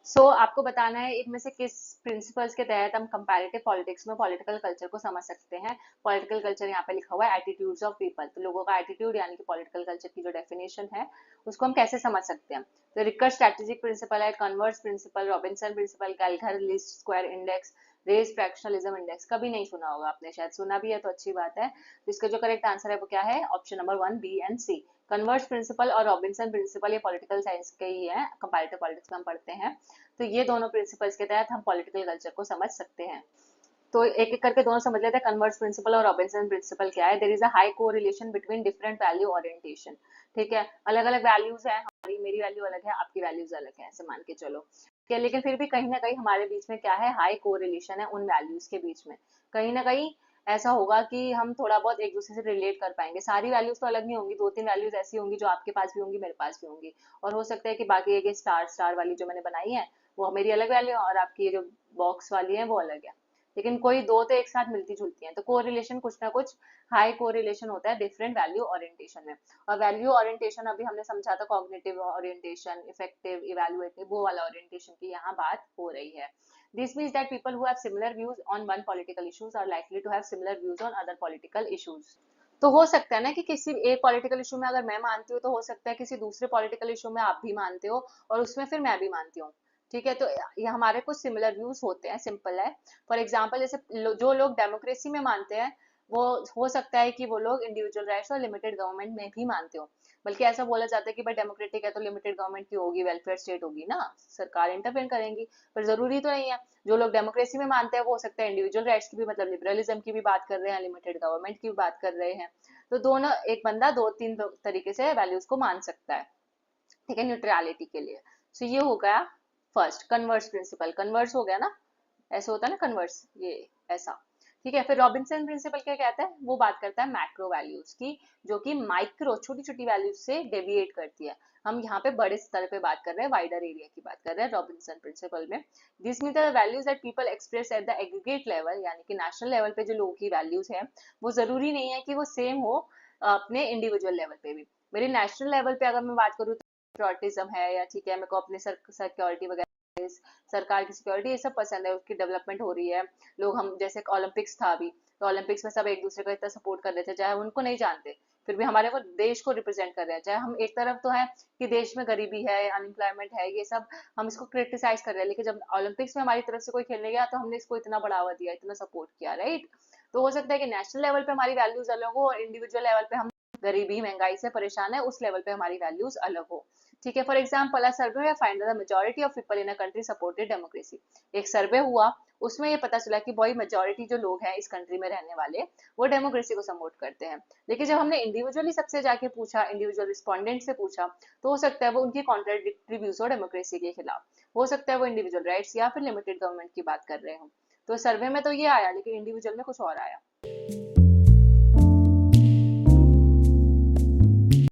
आपको बताना है इनमें से किस प्रिंसिपल्स के तहत हम कंपैरेटिव पॉलिटिक्स में पॉलिटिकल कल्चर को समझ सकते हैं। पॉलिटिकल कल्चर यहाँ पे लिखा हुआ है एटीट्यूड्स ऑफ पीपल, तो लोगों का एटीट्यूड यानी कि पॉलिटिकल कल्चर की जो डेफिनेशन है उसको हम कैसे समझ सकते हैं। तो रिकर्ट स्ट्रेटेजिक प्रिंसिपल है, converse principle, Robinson principle, Gallagher least square index, Rae's fractionalism index. कभी नहीं सुना होगा आपने, शायद सुना भी है तो अच्छी बात है। तो इसका जो करेक्ट आंसर है वो क्या है, option number 1 B and C. Converse principle और रॉबिन्सन प्रिंसिपल ये पॉलिटिकल साइंस के ही है, कंपैरेटिव पॉलिटिक्स में हम पढ़ते हैं। तो ये दोनों प्रिंसिपल्स के तहत हम पॉलिटिकल कल्चर को समझ सकते हैं। तो एक एक करके दोनों समझ लेते हैं। कन्वर्स प्रिंसिपल और रॉबिन्सन प्रिंसिपल क्या है। There is a high correlation between different value orientation. ठीक है, अलग अलग वैल्यूज है, हमारी मेरी वैल्यू अलग है, आपकी वैल्यूज अलग है, ऐसे मान के चलो। क्या, लेकिन फिर भी कहीं ना कहीं हमारे बीच में क्या है, हाई कोरिलेशन है उन वैल्यूज के बीच में। कहीं ना कहीं ऐसा होगा कि हम थोड़ा बहुत एक दूसरे से रिलेट कर पाएंगे। सारी वैल्यूज तो अलग नहीं होंगी, दो तीन वैल्यूज ऐसी होंगी जो आपके पास भी होंगी, मेरे पास भी होंगी। और हो सकता है कि बाकी एक स्टार स्टार वाली जो मैंने बनाई है वो मेरी अलग वैल्यू है, और आपकी ये जो बॉक्स वाली है वो अलग है। लेकिन कोई दो तो एक साथ मिलती जुलती हैं, तो कोरिलेशन कुछ ना कुछ हाई कोरिलेशन होता है डिफरेंट वैल्यू ओरिएंटेशन में। और वैल्यू ओरिएंटेशन अभी हमने समझा था, कॉग्निटिव ओरिएंटेशन, इफेक्टिव, इवैल्यूएटिव, वो वाला ओरिएंटेशन की यहाँ बात हो रही है। This means that people who have similar views on one political issues are likely to have similar views on other political issues. तो हो सकता है ना कि किसी एक पॉलिटिकल इशू में अगर मैं मानती हूँ तो हो सकता है किसी दूसरे पॉलिटिकल इशू में आप भी मानते हो, और उसमें फिर मैं भी मानती हूँ। ठीक है, तो ये हमारे कुछ सिमिलर व्यूज होते हैं, सिंपल है। फॉर एग्जाम्पल जैसे जो लोग डेमोक्रेसी में मानते हैं, वो हो सकता है कि वो लोग इंडिविजुअल राइट्स और लिमिटेड गवर्नमेंट में भी मानते हो। बल्कि ऐसा बोला जाता है कि भाई डेमोक्रेटिक है तो लिमिटेड गवर्नमेंट की होगी, वेलफेयर स्टेट होगी ना, सरकार इंटरफेयर करेंगी। पर जरूरी तो नहीं है। जो लोग डेमोक्रेसी में मानते हैं वो हो सकता है इंडिविजुअल राइट्स की भी, मतलब लिबरलिज्म की भी बात कर रहे हैं, लिमिटेड गवर्नमेंट की भी बात कर रहे हैं। तो दोनों, एक बंदा दो तीन तरीके से वैल्यूज को मान सकता है। ठीक है, न्यूट्रलिटी के लिए। सो ये हो गया फर्स्ट कन्वर्स प्रिंसिपल। कन्वर्स हो गया ना, ऐसे होता है ना कन्वर्स, ये ऐसा। ठीक है, फिर रॉबिन्सन प्रिंसिपल क्या कहता है, वो बात करता है मैक्रो वैल्यूज की, जो कि माइक्रो छोटी छोटी वैल्यूज से डेविएट करती है। हम यहाँ पे बड़े स्तर पे बात कर रहे हैं, वाइडर एरिया की बात कर रहे हैं रॉबिन्सन प्रिंसिपल में। This mean the values that people express at the aggregate level, यानी कि नेशनल लेवल पे जो लोगों की वैल्यूज है वो जरूरी नहीं है कि वो सेम हो अपने इंडिविजुअल लेवल पे भी। मेरी नेशनल लेवल पे अगर मैं बात करूँ तो पेट्रियोटिज्म है, या ठीक है मेरे को अपने सिक्योरिटी वगैरह, सरकार की सिक्योरिटी, ये सब पसंद है, उसकी डेवलपमेंट हो रही है। लोग, हम जैसे ओलंपिक्स था अभी, तो ओलंपिक्स में सब एक दूसरे को इतना सपोर्ट कर रहे थे, चाहे उनको नहीं जानते, फिर भी हमारे वो देश को रिप्रेजेंट कर रहे हैं। चाहे हम एक तरफ तो है कि देश में गरीबी है, अनएम्प्लॉयमेंट है, ये सब हम इसको क्रिटिसाइज कर रहे हैं, लेकिन जब ओलंपिक्स में हमारी तरफ से कोई खेलने गया तो हमने इसको इतना बढ़ावा दिया, इतना सपोर्ट किया, राइट। तो हो सकता है कि नेशनल लेवल पे हमारी वैल्यूज अलग हो, और इंडिविजुअल लेवल पे हम गरीबी महंगाई से परेशान है उस लेवल पे हमारी वैल्यूज अलग हो। ठीक है, for example a survey find the majority of people in a country supported democracy. एक सर्वे हुआ, उसमें ये पता चला कि भाई मेजोरिटी जो लोग हैं इस कंट्री में रहने वाले, वो डेमोक्रेसी को सपोर्ट करते हैं। लेकिन जब हमने इंडिविजुअली सबसे जाके पूछा, इंडिविजुअल रिस्पोंडेंट से पूछा, तो हो सकता है वो उनकी कॉन्ट्राडिक्टरी व्यूज हो डेमोक्रेसी के खिलाफ। हो सकता है वो इंडिविजुअल राइट्स या फिर लिमिटेड गवर्नमेंट की बात कर रहे हो। तो सर्वे में तो ये आया, लेकिन इंडिविजुअल में कुछ और आया।